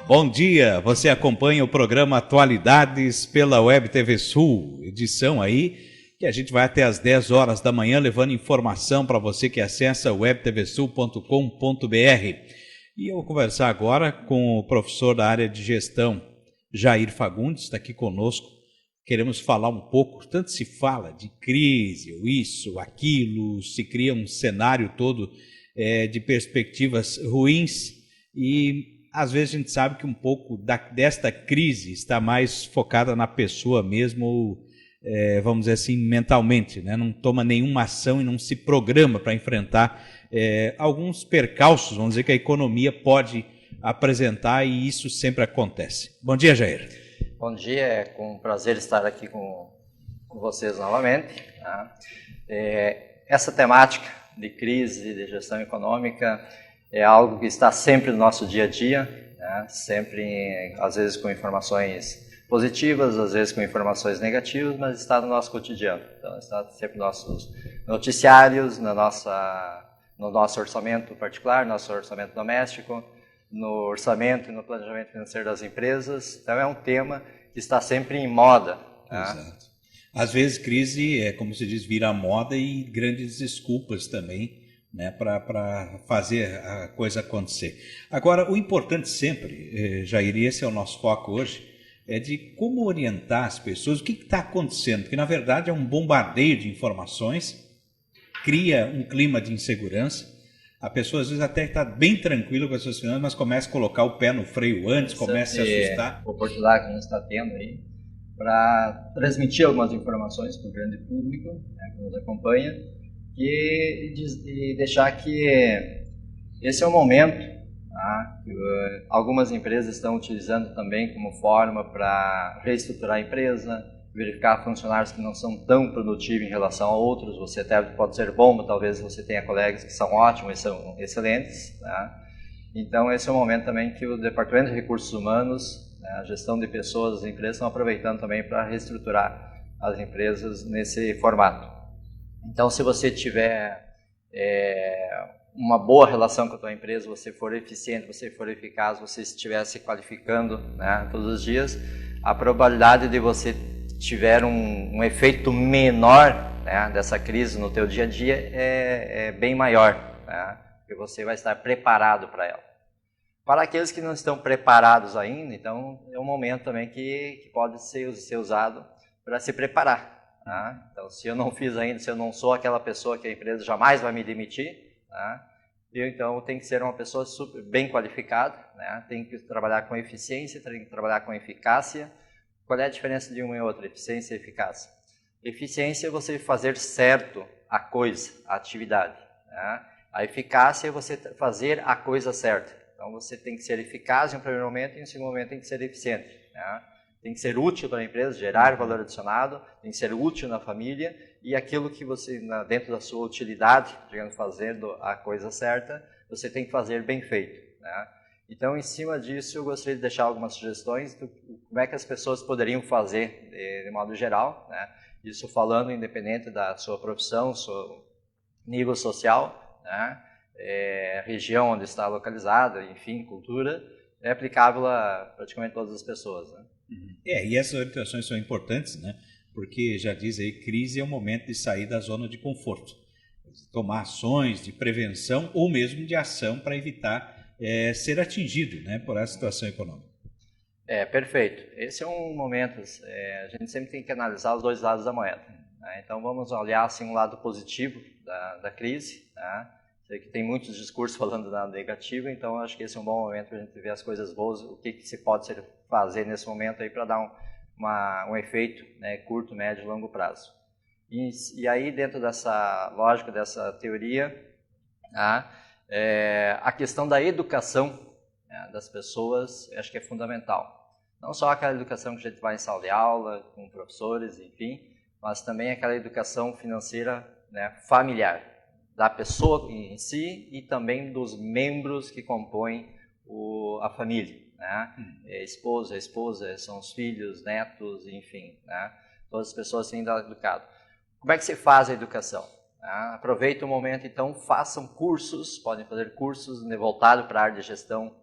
Bom dia, você acompanha o programa Atualidades pela Web TV Sul, edição aí que a gente vai até às 10 horas da manhã levando informação para você que acessa webtvsul.com.br. E eu vou conversar agora com o professor da área de gestão, Jair Fagundes, está aqui conosco. Queremos falar um pouco, tanto se fala de crise, ou isso, aquilo, se cria um cenário todo de perspectivas ruins e às vezes a gente sabe que um pouco desta crise está mais focada na pessoa mesmo, vamos dizer assim, mentalmente, né? Não toma nenhuma ação e não se programa para enfrentar alguns percalços, vamos dizer, que a economia pode apresentar, e isso sempre acontece. Bom dia, Jair. Bom dia, é com prazer estar aqui com vocês novamente. Tá? Essa temática de crise, de gestão econômica, é algo que está sempre no nosso dia a dia, né? Sempre, às vezes com informações positivas, às vezes com informações negativas, mas está no nosso cotidiano. Então, está sempre nos nossos noticiários, no nosso orçamento particular, nosso orçamento doméstico, no orçamento e no planejamento financeiro das empresas. Então, é um tema que está sempre em moda. Né? Exato. Às vezes, crise, como se diz, vira moda e grandes desculpas também, né, para fazer a coisa acontecer. Agora, o importante sempre, Jair, e esse é o nosso foco hoje, é de como orientar as pessoas, o que está acontecendo, porque na verdade é um bombardeio de informações, cria um clima de insegurança, a pessoa às vezes até está bem tranquila com as suas finanças, mas começa a colocar o pé no freio antes, começa a se assustar. A oportunidade que a gente está tendo aí para transmitir algumas informações para o grande público, né, que nos acompanha, e deixar que esse é o momento, tá, que algumas empresas estão utilizando também como forma para reestruturar a empresa, verificar funcionários que não são tão produtivos em relação a outros. Você até pode ser bom, mas talvez você tenha colegas que são ótimos e são excelentes. Tá? Então esse é o momento também que o Departamento de Recursos Humanos, né, a gestão de pessoas das empresas, estão aproveitando também para reestruturar as empresas nesse formato. Então, se você tiver uma boa relação com a tua empresa, você for eficiente, você for eficaz, você estiver se qualificando, né, todos os dias, a probabilidade de você tiver um efeito menor, né, dessa crise no teu dia a dia é bem maior, né, porque você vai estar preparado para ela. Para aqueles que não estão preparados ainda, então é um momento também que pode ser usado para se preparar. Tá? Então, se eu não fiz ainda, se eu não sou aquela pessoa que a empresa jamais vai me demitir, tá? Então eu tenho que ser uma pessoa super bem qualificada, né? Tenho que trabalhar com eficiência, tenho que trabalhar com eficácia. Qual é a diferença de uma e outra, eficiência e eficácia? Eficiência é você fazer certo a coisa, a atividade. Né? A eficácia é você fazer a coisa certa. Então você tem que ser eficaz em um primeiro momento e em um segundo momento tem que ser eficiente. Né? Tem que ser útil para a empresa, gerar valor adicionado, tem que ser útil na família, e aquilo que você, dentro da sua utilidade, digamos, fazendo a coisa certa, você tem que fazer bem feito. Né? Então, em cima disso, eu gostaria de deixar algumas sugestões de como é que as pessoas poderiam fazer de modo geral, né? Isso falando independente da sua profissão, seu nível social, né? Região onde está localizada, enfim, cultura, é aplicável a praticamente todas as pessoas, né? E essas orientações são importantes, né? Porque já diz aí, crise é o momento de sair da zona de conforto, tomar ações de prevenção ou mesmo de ação para evitar ser atingido, né, por essa situação econômica. Perfeito. Esse é um momento, a gente sempre tem que analisar os dois lados da moeda. Né? Então vamos olhar assim, um lado positivo da crise. Né? Sei que tem muitos discursos falando da negativa, então acho que esse é um bom momento para a gente ver as coisas boas, o que se pode fazer nesse momento aí para dar um efeito, né, curto, médio e longo prazo. E aí, dentro dessa lógica, dessa teoria, a questão da educação, né, das pessoas, acho que é fundamental. Não só aquela educação que a gente vai em sala de aula, com professores, enfim, mas também aquela educação financeira, né, familiar, da pessoa em si e também dos membros que compõem a família. Né? Esposa, são os filhos, netos, enfim, né? Todas as pessoas têm que ser educadas. Como é que se faz a educação? Aproveita o momento, então, façam cursos, podem fazer cursos voltados para a área de gestão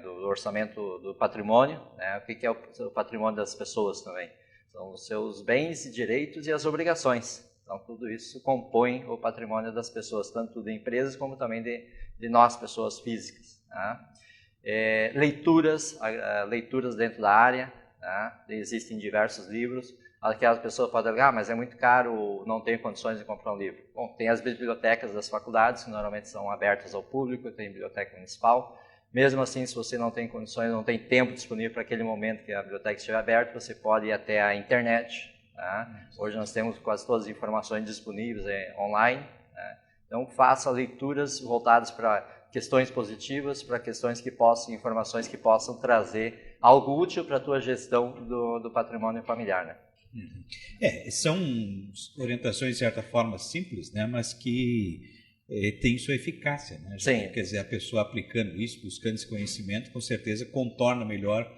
do orçamento do patrimônio, né? O que é o patrimônio das pessoas também? São os seus bens e direitos e as obrigações. Então, tudo isso compõe o patrimônio das pessoas, tanto de empresas como também de nós, pessoas físicas. Tá? Leituras dentro da área, tá? Existem diversos livros. Aquelas pessoas podem dizer, mas é muito caro, não tenho condições de comprar um livro. Bom, tem as bibliotecas das faculdades, que normalmente são abertas ao público, tem biblioteca municipal. Mesmo assim, se você não tem condições, não tem tempo disponível para aquele momento que a biblioteca estiver aberta, você pode ir até a internet. Tá? Hoje nós temos quase todas as informações disponíveis online. Tá? Então, faça leituras voltadas para questões positivas, para informações que possam trazer algo útil para a tua gestão do patrimônio familiar. Né? São orientações de certa forma simples, né? Mas que tem sua eficácia, né? Sim. Quer dizer, a pessoa aplicando isso, buscando esse conhecimento, com certeza contorna melhor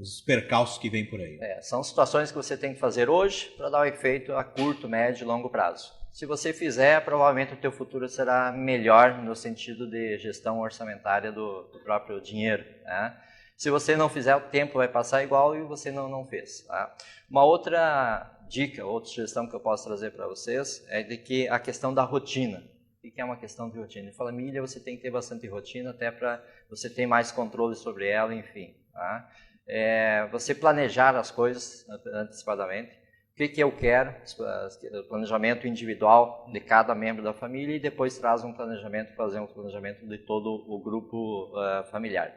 os percalços que vêm por aí. São situações que você tem que fazer hoje para dar o efeito a curto, médio e longo prazo. Se você fizer, provavelmente o teu futuro será melhor no sentido de gestão orçamentária do próprio dinheiro. Né? Se você não fizer, o tempo vai passar igual e você não fez. Tá? Uma outra dica, outra sugestão que eu posso trazer para vocês é de que a questão da rotina. O que é uma questão de rotina? Em família você tem que ter bastante rotina até para você ter mais controle sobre ela, enfim. Tá? Você planejar as coisas antecipadamente. O que eu quero, o planejamento individual de cada membro da família e depois fazer um planejamento de todo o grupo familiar.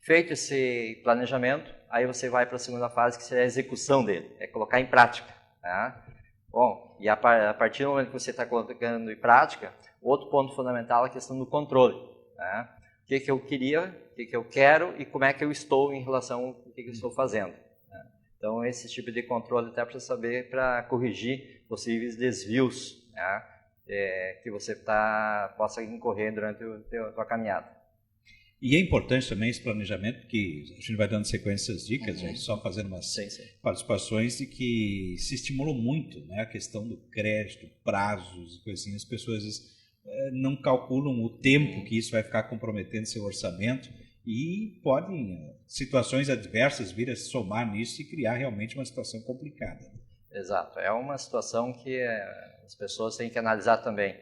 Feito esse planejamento, aí você vai para a segunda fase, que seria a execução dele, colocar em prática. Tá? Bom, e a partir do momento que você está colocando em prática, outro ponto fundamental é a questão do controle. Tá? O que eu queria, o que eu quero e como é que eu estou em relação ao que eu estou fazendo. Tá? Então, esse tipo de controle até para saber, para corrigir possíveis desvios, tá? Que você possa incorrer durante a tua caminhada. E é importante também esse planejamento, porque a gente vai dando sequência às dicas, gente, só fazendo umas participações de que se estimulou muito, né, a questão do crédito, prazos e coisinhas. As pessoas às vezes não calculam o tempo que isso vai ficar comprometendo seu orçamento e podem situações adversas vir a se somar nisso e criar realmente uma situação complicada. Exato, é uma situação que as pessoas têm que analisar também.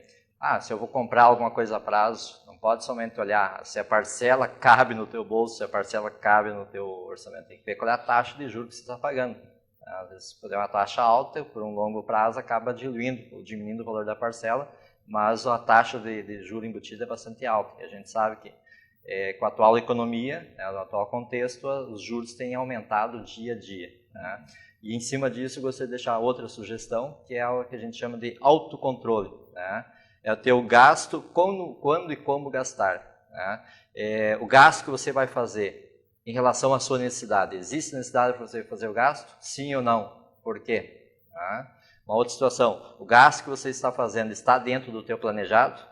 Se eu vou comprar alguma coisa a prazo, não pode somente olhar se a parcela cabe no teu bolso, se a parcela cabe no teu orçamento. Tem que ver qual é a taxa de juros que você está pagando. Às vezes, se for uma taxa alta, por um longo prazo, acaba diluindo ou diminuindo o valor da parcela, mas a taxa de juros embutida é bastante alta. E a gente sabe que com a atual economia, no atual contexto, os juros têm aumentado dia a dia. Né? E em cima disso, eu gostaria de deixar outra sugestão, que é o que a gente chama de autocontrole. Né? É o teu gasto, quando e como gastar. Né? O gasto que você vai fazer em relação à sua necessidade. Existe necessidade para você fazer o gasto? Sim ou não? Por quê? Uma outra situação, o gasto que você está fazendo está dentro do teu planejado,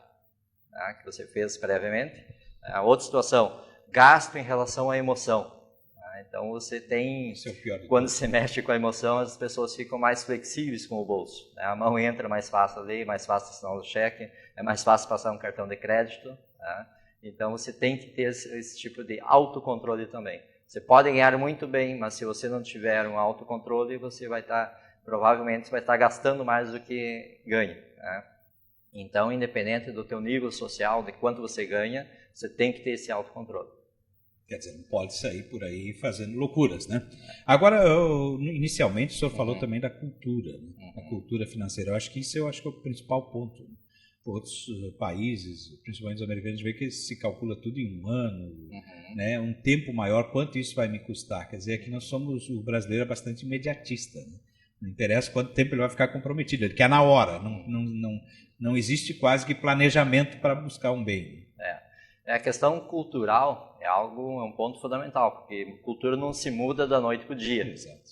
que você fez previamente. Outra situação, gasto em relação à emoção. Então você tem, quando você mexe com a emoção, as pessoas ficam mais flexíveis com o bolso. A mão entra mais fácil ali, mais fácil assinar o cheque, é mais fácil passar um cartão de crédito. Então você tem que ter esse tipo de autocontrole também. Você pode ganhar muito bem, mas se você não tiver um autocontrole, você provavelmente vai estar gastando mais do que ganha. Então, independente do teu nível social, de quanto você ganha, você tem que ter esse autocontrole. Quer dizer, não pode sair por aí fazendo loucuras, né? Agora, inicialmente, o senhor falou também da cultura, né? A cultura financeira. Eu acho que isso é o principal ponto. Outros países, principalmente os americanos, a gente vê que se calcula tudo em um ano, né? Um tempo maior, quanto isso vai me custar? Quer dizer, aqui o brasileiro é bastante imediatista, né? Não interessa quanto tempo ele vai ficar comprometido, ele quer na hora, não existe quase que planejamento para buscar um bem. A questão cultural é um ponto fundamental, porque cultura não se muda da noite para o dia. Exato.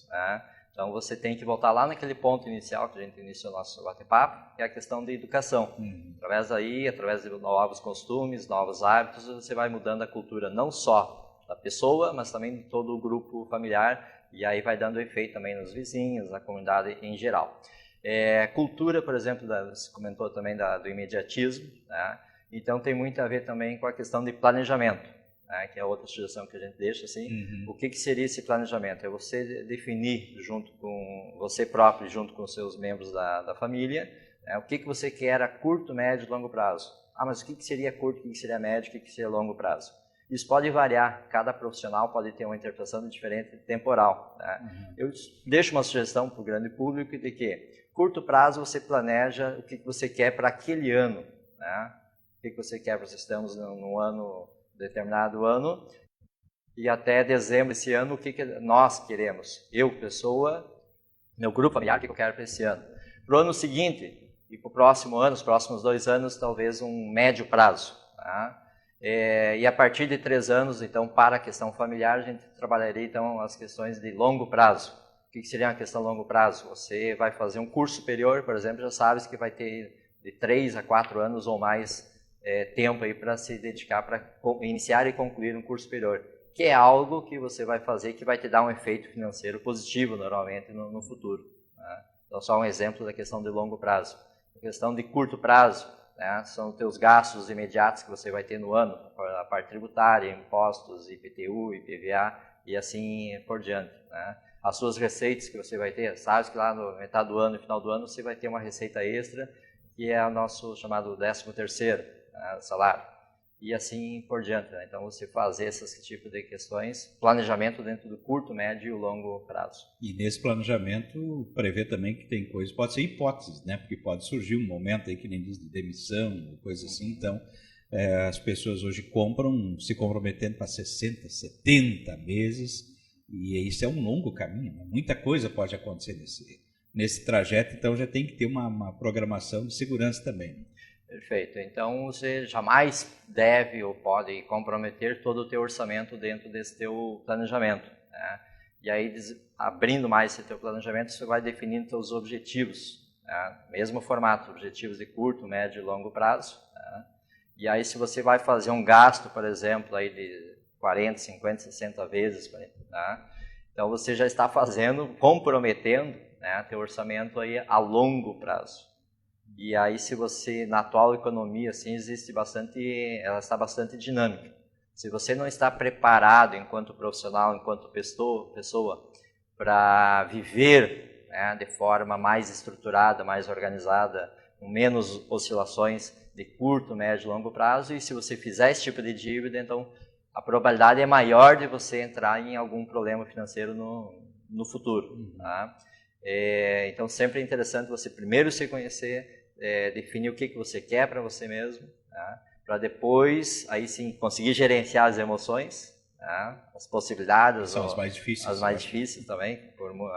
Então você tem que voltar lá naquele ponto inicial que a gente iniciou o nosso bate-papo, que é a questão da educação. Através de novos costumes, novos hábitos, você vai mudando a cultura não só da pessoa, mas também de todo o grupo familiar, e aí vai dando efeito também nos vizinhos, na comunidade em geral. Cultura, por exemplo, você comentou também do imediatismo, né? Então tem muito a ver também com a questão de planejamento, né? Que é outra sugestão que a gente deixa assim. O que seria esse planejamento? É você definir junto com você próprio, junto com os seus membros da família, o que você quer a curto, médio e longo prazo. Mas o que seria curto, o que seria médio, o que seria longo prazo? Isso pode variar, cada profissional pode ter uma interpretação diferente temporal, né? Eu deixo uma sugestão para o grande público de que, curto prazo, você planeja o que você quer para aquele ano, né? O que você quer, nós estamos num ano, determinado ano, e até dezembro desse ano, o que nós queremos? Eu, pessoa, meu grupo familiar, o que eu quero para esse ano? Para o ano seguinte, e para o próximo ano, os próximos 2 anos, talvez um médio prazo, tá? E a partir de 3 anos, então, para a questão familiar, a gente trabalharia, então, as questões de longo prazo. O que seria uma questão de longo prazo? Você vai fazer um curso superior, por exemplo, já sabes que vai ter de 3 a 4 anos ou mais tempo aí para se dedicar para iniciar e concluir um curso superior, que é algo que você vai fazer que vai te dar um efeito financeiro positivo, normalmente, no futuro, né? Então, só um exemplo da questão de longo prazo. A questão de curto prazo, né, são os teus gastos imediatos que você vai ter no ano, a parte tributária, impostos, IPTU, IPVA e assim por diante, né? As suas receitas que você vai ter, sabe que lá no metade do ano e final do ano você vai ter uma receita extra, que é o nosso chamado 13º, né, salário, e assim por diante, né? Então você fazer esse tipo de questões, planejamento dentro do curto, médio e longo prazo. E nesse planejamento prevê também que tem coisas, pode ser hipóteses, né? Porque pode surgir um momento aí que nem diz de demissão, coisa assim, então as pessoas hoje compram se comprometendo para 60, 70 meses, e isso é um longo caminho, né? Muita coisa pode acontecer nesse trajeto, então já tem que ter uma programação de segurança também. Perfeito. Então, você jamais deve ou pode comprometer todo o teu orçamento dentro desse teu planejamento, né? E aí, abrindo mais esse teu planejamento, você vai definindo teus objetivos, né? Mesmo formato, objetivos de curto, médio e longo prazo, né? E aí, se você vai fazer um gasto, por exemplo, aí de 40, 50, 60 vezes, né? Então, você já está comprometendo, né, teu orçamento aí a longo prazo. E aí, se você, na atual economia, assim, ela está bastante dinâmica. Se você não está preparado enquanto profissional, enquanto pessoa, para viver, né, de forma mais estruturada, mais organizada, com menos oscilações de curto, médio e longo prazo, e se você fizer esse tipo de dívida, então a probabilidade é maior de você entrar em algum problema financeiro no futuro, tá? Então, sempre é interessante você primeiro se conhecer, definir o que você quer para você mesmo, tá? Para depois, aí sim, conseguir gerenciar as emoções, tá? As possibilidades. São as mais difíceis. As mais difíceis também,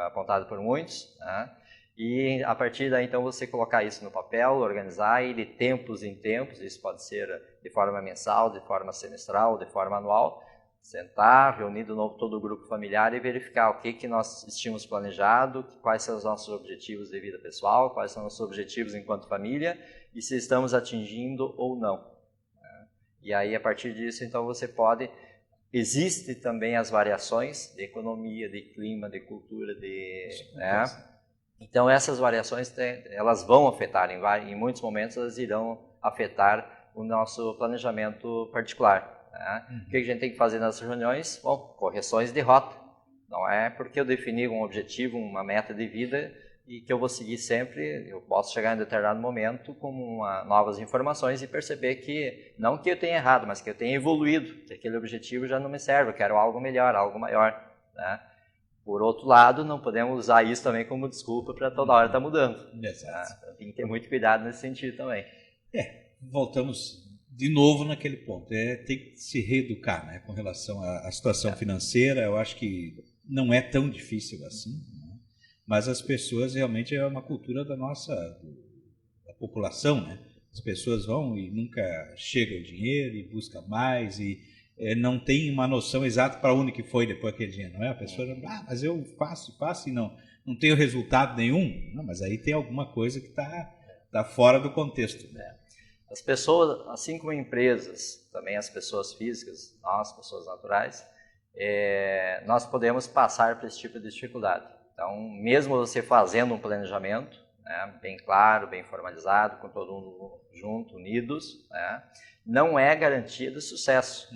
apontado por muitos, tá? E a partir daí, então, você colocar isso no papel, organizar ele de tempos em tempos, isso pode ser de forma mensal, de forma semestral, de forma anual, sentar, reunir de novo todo o grupo familiar e verificar o que nós tínhamos planejado, quais são os nossos objetivos de vida pessoal, quais são os nossos objetivos enquanto família e se estamos atingindo ou não. E aí, a partir disso, então, você pode... Existem também as variações de economia, de clima, de cultura, né? Então, essas variações, elas vão afetar, em muitos momentos, elas irão afetar o nosso planejamento particular. Né? O que a gente tem que fazer nas reuniões? Bom, correções de rota. Não é porque eu defini um objetivo, uma meta de vida e que eu vou seguir sempre, eu posso chegar em determinado momento com novas informações e perceber que, não que eu tenha errado, mas que eu tenha evoluído, que aquele objetivo já não me serve, eu quero algo melhor, algo maior. Né? Por outro lado, não podemos usar isso também como desculpa para toda hora estar mudando. Exato. Tem que ter muito cuidado nesse sentido também. Voltamos de novo naquele ponto. Tem que se reeducar, né, com relação à situação financeira. Eu acho que não é tão difícil assim, né? Mas as pessoas realmente é uma cultura da população, né? As pessoas vão e nunca chega o dinheiro e busca mais e não tem uma noção exata para onde que foi depois aquele dinheiro, não é? A pessoa mas eu faço e não tenho resultado nenhum. Não, mas aí tem alguma coisa que está fora do contexto. Né? As pessoas, assim como empresas, também as pessoas físicas, nós, pessoas naturais, nós podemos passar por esse tipo de dificuldade. Então, mesmo você fazendo um planejamento, né, bem claro, bem formalizado, com todo mundo junto, unidos, né, não é garantia de sucesso.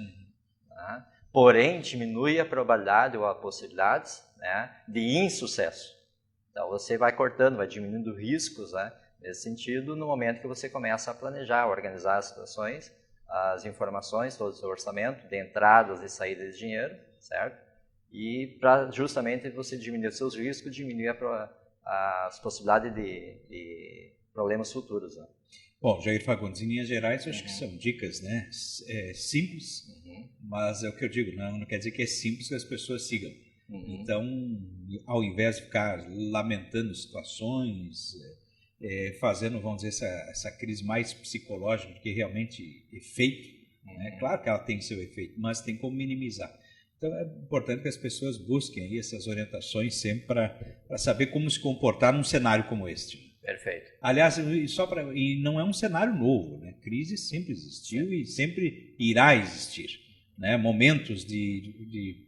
Né, porém, diminui a probabilidade ou as possibilidades, né, de insucesso. Então, você vai cortando, vai diminuindo riscos, né, nesse sentido, no momento que você começa a planejar, organizar as situações, as informações, todo o seu orçamento, de entradas e saídas de dinheiro, certo? E para justamente você diminuir os seus riscos, diminuir as possibilidades de problemas futuros. Né? Bom, Jair Fagundes, em linhas gerais, eu acho que são dicas, né? Simples, mas é o que eu digo, não quer dizer que é simples que as pessoas sigam. Então, ao invés de ficar lamentando situações, fazendo, vamos dizer, essa crise mais psicológica do que realmente efeito, né? Claro que ela tem seu efeito, mas tem como minimizar. Então, é importante que as pessoas busquem aí essas orientações sempre para saber como se comportar num cenário como este. Perfeito. Aliás, e não é um cenário novo, né? Crise sempre existiu e sempre irá existir, né? Momentos de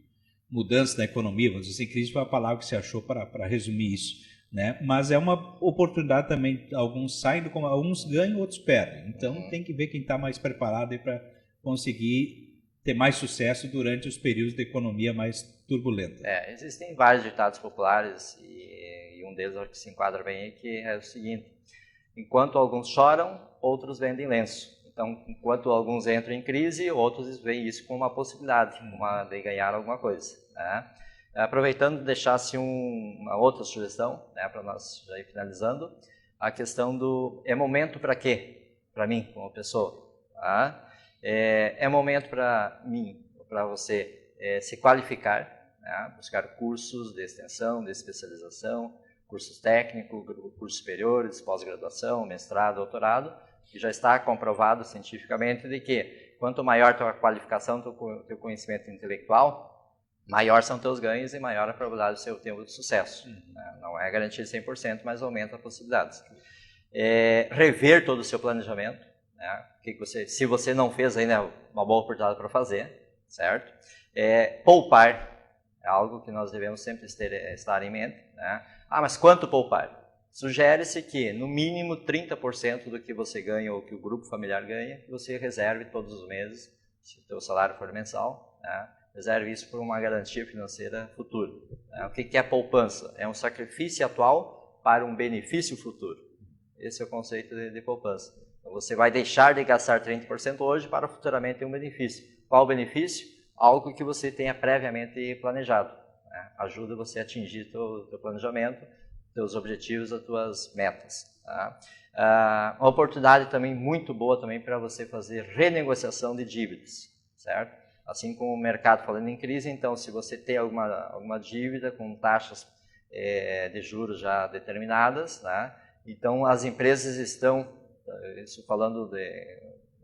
mudança na economia, vamos dizer assim, crise foi a palavra que se achou para resumir isso, né? Mas é uma oportunidade também, alguns saem, alguns ganham, outros perdem. Então tem que ver quem está mais preparado para conseguir ter mais sucesso durante os períodos de economia mais turbulenta. Existem vários ditados populares e um deles que se enquadra bem aí, que é o seguinte: enquanto alguns choram, outros vendem lenço. Então, enquanto alguns entram em crise, outros veem isso como uma possibilidade de ganhar alguma coisa. Né? Aproveitando, deixasse uma outra sugestão, né, para nós já ir finalizando, a questão do é momento para quê? Para mim, como pessoa. Tá? É momento para mim, para você se qualificar, né? Buscar cursos de extensão, de especialização, cursos técnicos, cursos superiores, pós-graduação, mestrado, doutorado, que já está comprovado cientificamente de que quanto maior a tua qualificação, teu conhecimento intelectual, maior são teus ganhos e maior a probabilidade de você ter um sucesso. Não é garantia de 100%, mas aumenta as possibilidades. Rever todo o seu planejamento, né? Se você não fez ainda, é uma boa oportunidade para fazer, certo? Poupar é algo que nós devemos sempre estar em mente, né? Mas quanto poupar? Sugere-se que, no mínimo, 30% do que você ganha ou que o grupo familiar ganha, você reserve todos os meses, se o seu salário for mensal, né? Reserve isso por uma garantia financeira futura. O que é poupança? É um sacrifício atual para um benefício futuro. Esse é o conceito de poupança. Então, você vai deixar de gastar 30% hoje para futuramente ter um benefício. Qual o benefício? Algo que você tenha previamente planejado. Né? Ajuda você a atingir o teu planejamento, teus objetivos, as tuas metas. Tá? Uma oportunidade também muito boa também para você fazer renegociação de dívidas, certo? Assim como o mercado falando em crise, então se você tem alguma dívida com taxas de juros já determinadas, né? Então as empresas estão, isso falando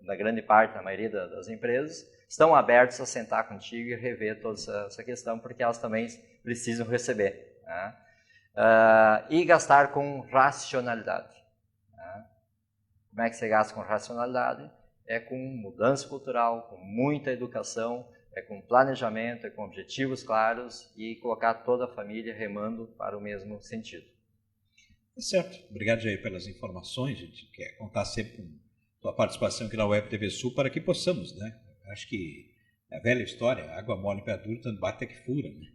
da grande parte, da maioria das empresas, estão abertas a sentar contigo e rever toda essa questão, porque elas também precisam receber. Né? E gastar com racionalidade. Né? Como é que você gasta com racionalidade? É com mudança cultural, com muita educação, é com planejamento, é com objetivos claros e colocar toda a família remando para o mesmo sentido. Certo. Obrigado, Jair, pelas informações. A gente quer contar sempre com a tua participação aqui na Web TV Sul para que possamos, né? Acho que é a velha história, água mole em pé duro, tanto bate até que fura, né?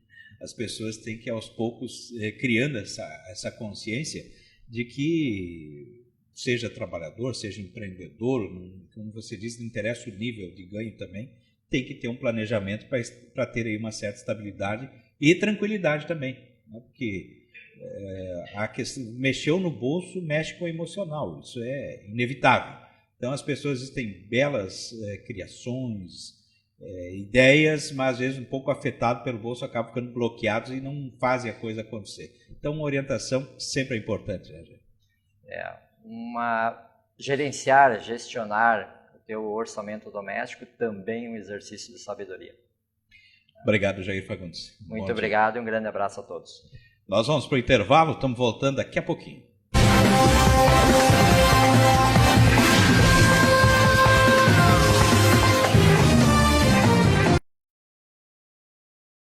As pessoas têm que, aos poucos, criando essa consciência de que, seja trabalhador, seja empreendedor, como você disse, não interessa o nível de ganho também, tem que ter um planejamento para ter aí uma certa estabilidade e tranquilidade também, né? Porque a questão, mexeu no bolso, mexe com o emocional, isso é inevitável. Então as pessoas têm belas criações, ideias, mas às vezes um pouco afetado pelo bolso, acabam ficando bloqueados e não fazem a coisa acontecer. Então uma orientação sempre é importante, né, gente? Gestionar o teu orçamento doméstico também é um exercício de sabedoria. Obrigado, Jair Fagundes. Muito obrigado e um grande abraço a todos. Nós vamos para o intervalo, estamos voltando daqui a pouquinho.